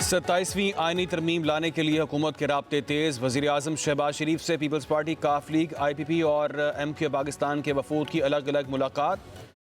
27वीं आईनी तरमीम लाने के लिए हुकूमत के राब्ते तेज़। वज़ीर आज़म शहबाज शरीफ से पीपल्स पार्टी, काफ लीग, IPP और MQ पाकिस्तान के वफूद की अलग अलग मुलाकात।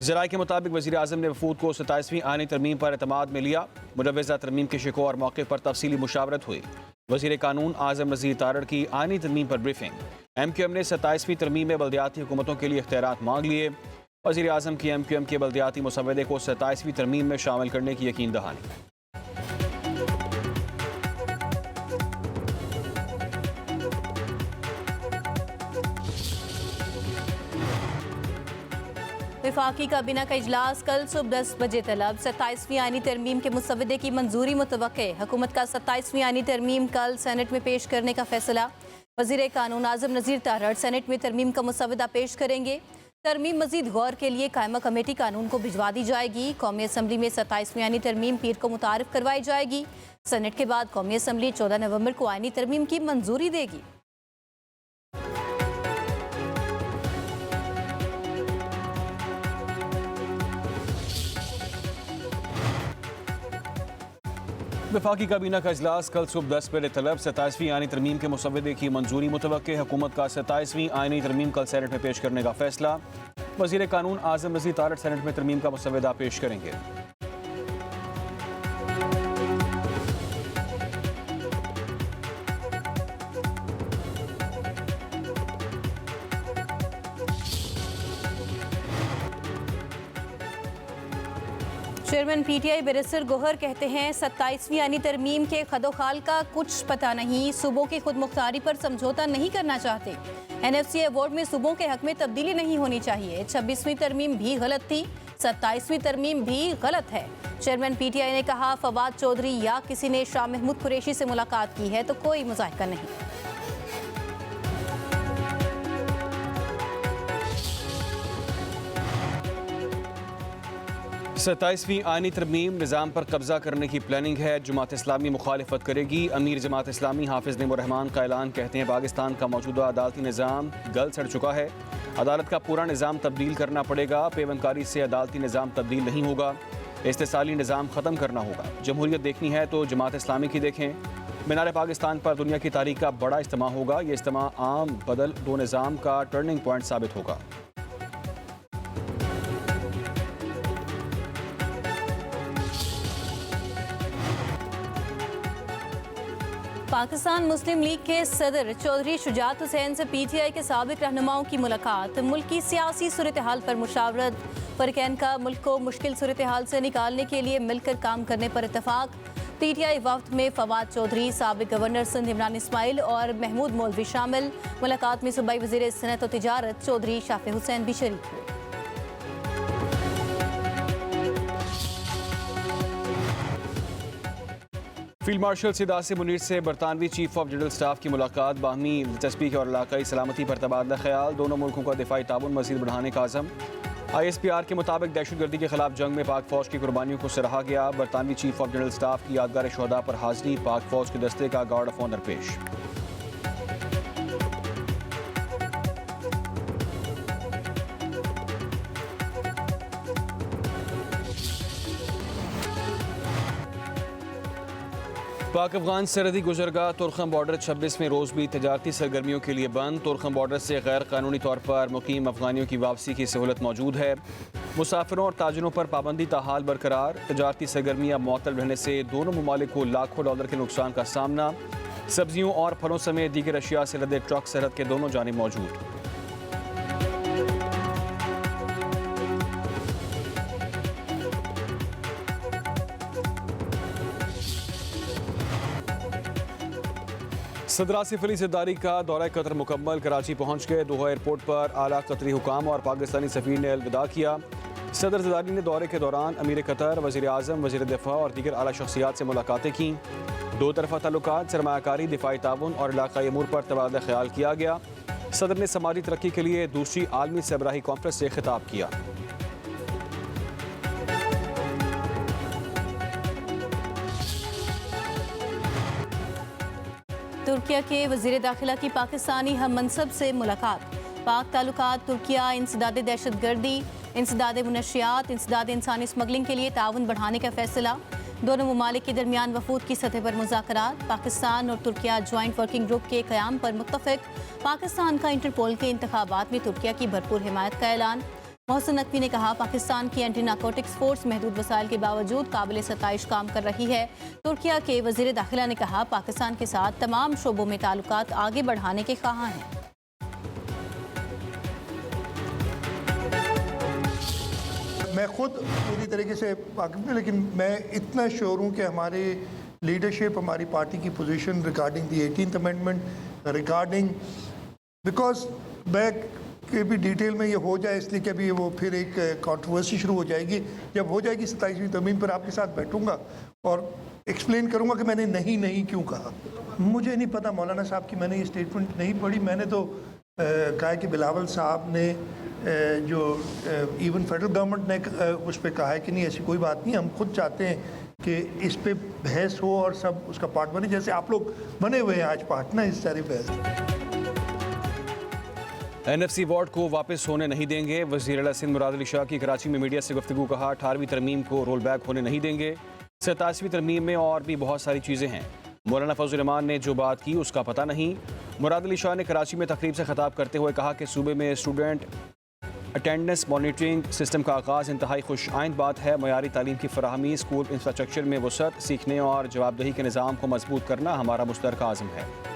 ज़राए के मुताबिक वज़ीर आज़म ने वफूद को 27वीं आईनी तरमीम पर एतमाद में लिया। मुजव्वज़ा तरमीम के शिको और मौके पर तफसीली मुशावरत हुई। वज़ीर कानून आज़म नज़ीर तारड़ की आईनी तरमीम पर ब्रीफिंग। MQM ने 27वीं तरमीम में बल्दियाती हुकूमतों के लिए इख्तियारात मांग लिए। वज़ीर आज़म की MQM के बल्दियाती मुसव्वदे को 27वीं तरमीम में शामिल करने की यकीन दहानी। वफाकी काबीना का इजलास कल सुबह 10 बजे तलब। 27वीं आईनी तरमीम के मुसव्वदे की मंजूरी मुतवक्के। हुकूमत का 27वीं आईनी तरमीम कल सेनेट में पेश करने का फैसला। वज़ीर कानून आज़म नज़ीर तारड़ सेनेट में तरमीम का मुसव्वदा पेश करेंगे। तरमीम मजीद गौर के लिए कायमा कमेटी कानून को भिजवा दी जाएगी। कौमी असम्बली में 27वीं आईनी तरमीम पीर को मुतारिफ करवाई जाएगी। सेनेट के बाद कौमी असम्बली 14 नवंबर को आईनी तरमीम की मंजूरी देगी। वफाकी काबीना का इजलास कल सुबह 10 बजे तलब। 27वीं आईनी तरमीम के मुसव्वदे की मंजूरी मुतवक्के। हुकूमत का 27वीं आईनी तरमीम कल सेनेट में पेश करने का फैसला। वज़ीर कानून आज़म नज़ीर तारड़ सेनेट में तरमीम का मुसव्वदा पेश करेंगे। चेयरमैन PTI बैरिस्टर गोहर कहते हैं 27वीं आईनी तरमीम के खदोखाल का कुछ पता नहीं। सूबों की खुद मुख्तारी पर समझौता नहीं करना चाहते। NFC अवार्ड में सूबों के हक में तब्दीली नहीं होनी चाहिए। 26वीं तरमीम भी गलत थी, 27वीं तरमीम भी गलत है। चेयरमैन PTI ने कहा फवाद चौधरी या किसी ने शाह महमूद कुरैशी से मुलाकात की है तो कोई मुज़ाहिका नहीं। 27वीं आईनी तरमीम निज़ाम पर कब्जा करने की प्लानिंग है। जमात इस्लामी मुखालिफत करेगी। अमीर जमात इस्लामी हाफिज़ नईमुर रहमान का ऐलान। कहते हैं पाकिस्तान का मौजूदा अदालती निज़ाम गल सड़ चुका है। अदालत का पूरा निज़ाम तब्दील करना पड़ेगा। पेवनकारी से अदालती निज़ाम तब्दील नहीं होगा। इस्तिसाली निज़ाम ख़त्म करना होगा। जमहूरियत देखनी है तो जमात इस्लामी की देखें। मीनार पाकिस्तान पर दुनिया की तारीख का बड़ा इज्तिमा होगा। ये इज्तिमा आम बदल दो निज़ाम का टर्निंग पॉइंट साबित होगा। पाकिस्तान मुस्लिम लीग के सदर चौधरी शुजात हुसैन से PTI के साबिक रहनुमाओं की मुलाकात। मुल्क की सियासी सूरत हाल पर मुशावरत। फरीकैन का मुल्क को मुश्किल सूरत हाल से निकालने के लिए मिलकर काम करने पर इत्तफाक। PTI वफ्द में फवाद चौधरी, साबिक गवर्नर सिंध इमरान इस्माइल और महमूद मौलवी शामिल। मुलाकात में सूबाई वज़ीर सनअत और तिजारत चौधरी शाफी हुसैन भी शरीक हुए। फील्ड मार्शल सैयद आसिम मुनीर से बरतानवी चीफ ऑफ जनरल स्टाफ की मुलाकात। बाहमी दिलचस्पी और इलाकाई सलामती पर तबादला ख्याल। दोनों मुल्कों का दिफाई ताउन मज़ीद बढ़ाने का आज़म। ISPR के मुताबिक दहशतगर्दी के खिलाफ जंग में पाक फौज की कुर्बानियों को सराहा गया। बरतानवी चीफ ऑफ जनरल स्टाफ की यादगार शहदा पर हाजिरी। पाक फौज के दस्ते का गार्ड ऑफ ऑनर पेश। पाक अफगान सरहदी गुजरगाह तुरखम बॉर्डर 26वें रोज़ भी तजारती सरगर्मियों के लिए बंद। तुरखम बॉर्डर से गैर कानूनी तौर पर मुकीम अफगानियों की वापसी की सहूलत मौजूद है। मुसाफिरों और ताजिरों पर पाबंदी ताहाल बरकरार। तजारती सरगर्मियाँ मुअत्तल रहने से दोनों ममालिक को लाखों डॉलर के नुकसान का सामना। सब्जियों और फलों समेत दीगर अशिया से लदे ट्रक सरहद के दोनों जानिब मौजूद। सदर आसिफ अली ज़रदारी का दौरा कतर मुकम्मल। कराची पहुँच गए। दोहा एयरपोर्ट पर आला कतरी हुकाम और पाकिस्तानी सफ़ीर ने अलविदा किया। सदर ज़रदारी ने दौरे के दौरान अमीर कतर, वज़ीर आज़म, वज़ीर दिफ़ा और दीगर आला शख्सियात से मुलाकातें की। दो तरफ़ा ताल्लुकात, सरमायाकारी, दिफ़ाई ताउन और इलाकाई अमूर पर तबादला ख्याल किया गया। सदर ने समाजी तरक्की के लिए दूसरी आलमी सरबराही कॉन्फ्रेंस से खिताब किया। तुर्किया के वज़ीर दाखिला की पाकिस्तानी हम मनसब से मुलाकात। पाक ताल्लुकात तुर्किया इंसदाद दहशतगर्दी, इंसदाद मुनशियात, इंसदाद इंसानी स्मगलिंग के लिए ताउन बढ़ाने का फैसला। दोनों ममालिक के दरमियान वफूद की सतह पर मुज़ाकरात। पाकिस्तान और तुर्किया ज्वाइंट वर्किंग ग्रुप के क़याम पर मुत्तफ़िक। पाकिस्तान का इंटरपोल के इंतखाबात में तुर्किया की भरपूर हिमायत का ऐलान। मोहसिन नकवी ने कहा, पाकिस्तान की एंटी नारकोटिक्स फोर्स महदूद वसाइल के बावजूद काबिल सताइश काम कर रही है। तुर्किया के वज़ीर दाखिला ने कहा, पाकिस्तान के साथ तमाम शोबों में ताल्लुकात आगे बढ़ाने के ख्वाहां हैं। मैं खुद पूरी तरीके से वाकिफ हूँ, लेकिन मैं इतना श्योर हूँ कि हमारी लीडरशिप, हमारी पार्टी की position regarding the 18th amendment regarding, because मैं के भी डिटेल में ये हो जाए, इसलिए कि अभी वो फिर एक कंट्रोवर्सी शुरू हो जाएगी। जब हो जाएगी 27वीं तरमीम पर आपके साथ बैठूंगा और एक्सप्लेन करूंगा कि मैंने नहीं क्यों कहा। मुझे नहीं पता मौलाना साहब की, मैंने ये स्टेटमेंट नहीं पढ़ी। मैंने तो कहा कि बिलावल साहब ने जो इवन फेडरल गवर्नमेंट ने उस पर कहा है कि नहीं, ऐसी कोई बात नहीं, हम खुद चाहते हैं कि इस पे बहस हो और सब उसका पार्ट बने, जैसे आप लोग बने हुए हैं आज पार्ट ना इस सारी बहस। NFC वार्ड को वापस होने नहीं देंगे। वज़ीर आला सिंध मुराद अली शाह की कराची में मीडिया से गुफ्तगू। कहा, 18वीं तरमीम को रोल बैक होने नहीं देंगे। 27वीं तरमीम में और भी बहुत सारी चीज़ें हैं। मौलाना फजल रहमान ने जो बात की उसका पता नहीं। मुराद अली शाह ने कराची में तकरीब से खिताब करते हुए कहा कि सूबे में स्टूडेंट अटेंडेंस मॉनिटरिंग सिस्टम का आगाज़ इंतहाई खुश आइंद बात है। मयारी तालीम की फराहमी, स्कूल इंफ्रास्ट्रक्चर में वसअत, सीखने और जवाबदेही के निज़ाम को मजबूत करना हमारा मुश्तरका आज़म है।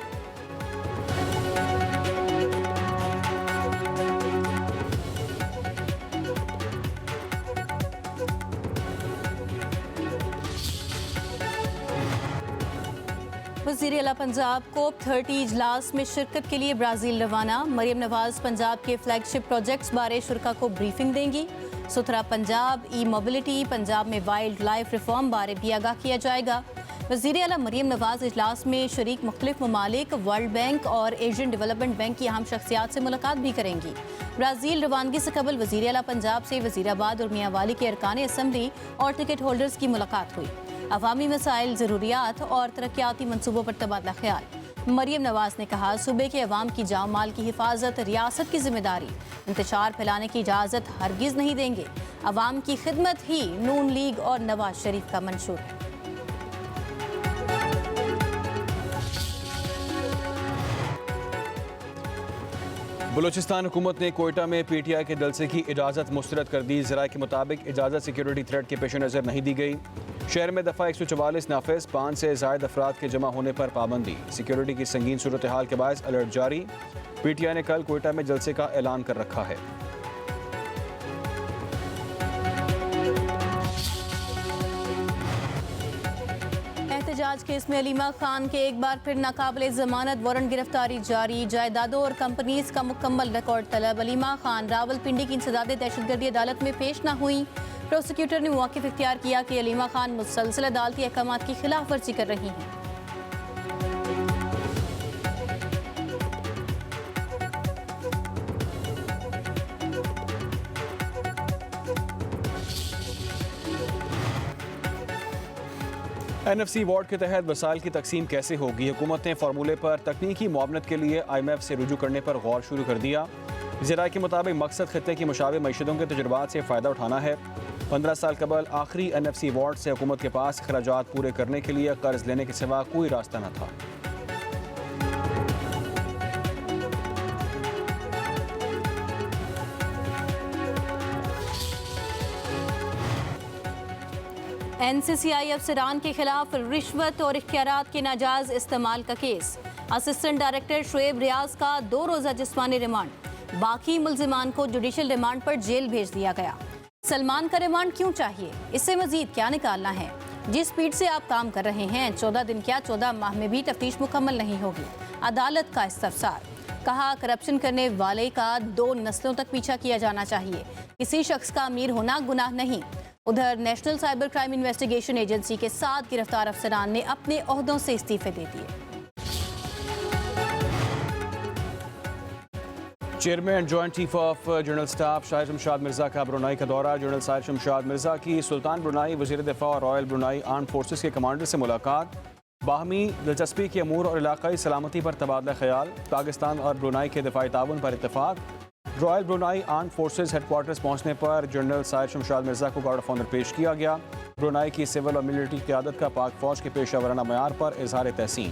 वज़ीर आला पंजाब कोप 30 इजलास में शिरकत के लिए ब्राज़ील रवाना। मरियम नवाज पंजाब के फ्लैगशिप प्रोजेक्ट्स बारे शुरा को ब्रीफिंग देंगी। सुथरा पंजाब, ई मोबिलिटी, पंजाब में वाइल्ड लाइफ रिफॉर्म बारे भी आगाह किया जाएगा। वज़ीर आला मरियम नवाज इजलास में शरीक मुख्तलिफ ममालिक, वर्ल्ड बैंक और एशियन डेवलपमेंट बैंक की अहम शख्सियात से मुलाकात भी करेंगी। ब्राज़ील रवानगी से कबल वज़ीर आला पंजाब से वज़ीराबाद और मियांवाली के अरकान असम्बली और टिकट होल्डर्स की मुलाकात हुई। अवामी मसाइल, ज़रूरियात और तरक्याती मनसूबों पर तबादला ख्याल। मरियम नवाज ने कहा, सूबे के अवाम की जान माल की हिफाजत रियासत की जिम्मेदारी, इंतशार फैलाने की इजाज़त हरगिज़ नहीं देंगे। अवाम की खिदमत ही नून लीग और नवाज शरीफ का मंशूर है। बलूचिस्तान हुकूमत ने कोयटा में PTI के जलसे की इजाज़त मुस्तरद कर दी। ज़राए के मुताबिक इजाज़त सिक्योरिटी थ्रेट के पेश नज़र नहीं दी गई। शहर में दफ़ा 144 नाफिज, 5 से ज़ायद अफराद के जमा होने पर पाबंदी। सिक्योरिटी की संगीन सूरत हाल के बायस अलर्ट जारी। PTI ने कल कोयटा में जलसे का ऐलान कर रखा है। एहतजाज केस में अलीमा खान के एक बार फिर नाकाबिले ज़मानत वारंट गिरफ्तारी जारी। जायदादों और कंपनीज का मुकम्मल रिकॉर्ड तलब। अलीमा खान रावलपिंडी की इंसदादे दहशतगर्दी अदालत में पेश न हुई। प्रोसिक्यूटर ने मौक़िफ़ इख्तियार किया कि अलीमा खान मुसलसल अदालती अहकामात की खिलाफ वर्जी कर रही हैं। NFC वार्ड के तहत वसाइल की तकसीम कैसे होगी? हुकूमत ने फार्मूले पर तकनीकी मुआवनत के लिए IMF से रुजू करने पर गौर शुरू कर दिया। ज़राए के मुताबिक मकसद खित्ते की मुशाबे मईशतों के तजुर्बात से फ़ायदा उठाना है। 15 साल कबल आखिरी NFC वार्ड से हुकूमत के पास खराजात पूरे करने के लिए कर्ज लेने के सिवा कोई रास्ता न था। NCCI अफसरान के खिलाफ रिश्वत और इख्तियारात के नाजायज इस्तेमाल का केस। असिस्टेंट डायरेक्टर शुएब रियाज का 2 रोज़ा जिस्मानी रिमांड। बाकी मुल्जिमान को जुडिशल रिमांड पर जेल भेज दिया गया। सलमान का रिमांड क्यों चाहिए? इससे मजीद क्या निकालना है? जिस स्पीड से आप काम कर रहे हैं, 14 दिन क्या 14 माह में भी तफ्तीश मुकम्मल नहीं होगी। अदालत का इस्तफसार। कहा, करप्शन करने वाले का 2 नस्लों तक पीछा किया जाना चाहिए। किसी शख्स का अमीर होना गुनाह नहीं। उधर national cyber crime investigation agency के 7 गिरफ्तार अफसरान ने अपने ओहदों से इस्तीफे दे दिए। Chairman joint chief of general staff Shahir Shamshad Mirza का ब्रुनाई का दौरा। जनरल शाहिर शमशाद मिर्जा की सुल्तान ब्रुनाई, वज़ीर दिफा और रॉयल ब्रुनाई आर्म फोर्सेस के कमांडर से मुलाकात। बाहमी दिलचस्पी के अमूर और इलाकाई सलामती पर तबादला ख्याल। पाकिस्तान और ब्रुनाई के दिफाई ताउन पर इत्तेफाक। Royal Brunei arm forces headquarters पहुंचने पर जनरल साहिर शमशाद मिर्जा को गार्ड ऑफ ऑनर पेश किया गया। ब्रुनाई की सिविल और मिलिट्री क़यादत का पाक फौज के पेशा वराना मयार पर इजहार तहसीन।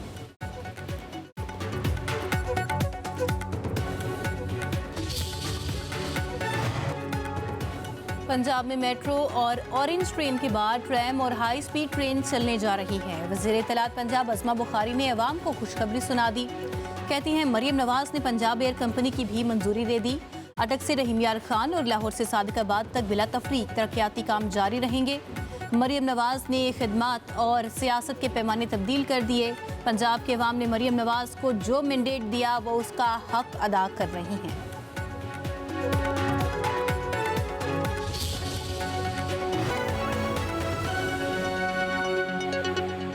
पंजाब में मेट्रो और ऑरेंज ट्रेन के बाद ट्रैम और हाई स्पीड ट्रेन चलने जा रही है। वज़ीर इत्तलात पंजाब अज़मा बुखारी ने अवाम को खुशखबरी सुना दी। कहती हैं मरियम नवाज ने पंजाब एयर कंपनी की भी मंजूरी दे दी। अटक से रहीम यार खान और लाहौर से सादिकाबाद तक बिला तफरीक तरक्याती काम जारी रहेंगे। मरियम नवाज ने खिदमात और सियासत के पैमाने तब्दील कर दिए। पंजाब के अवाम ने मरियम नवाज को जो मैंडेट दिया वो उसका हक अदा कर रही हैं।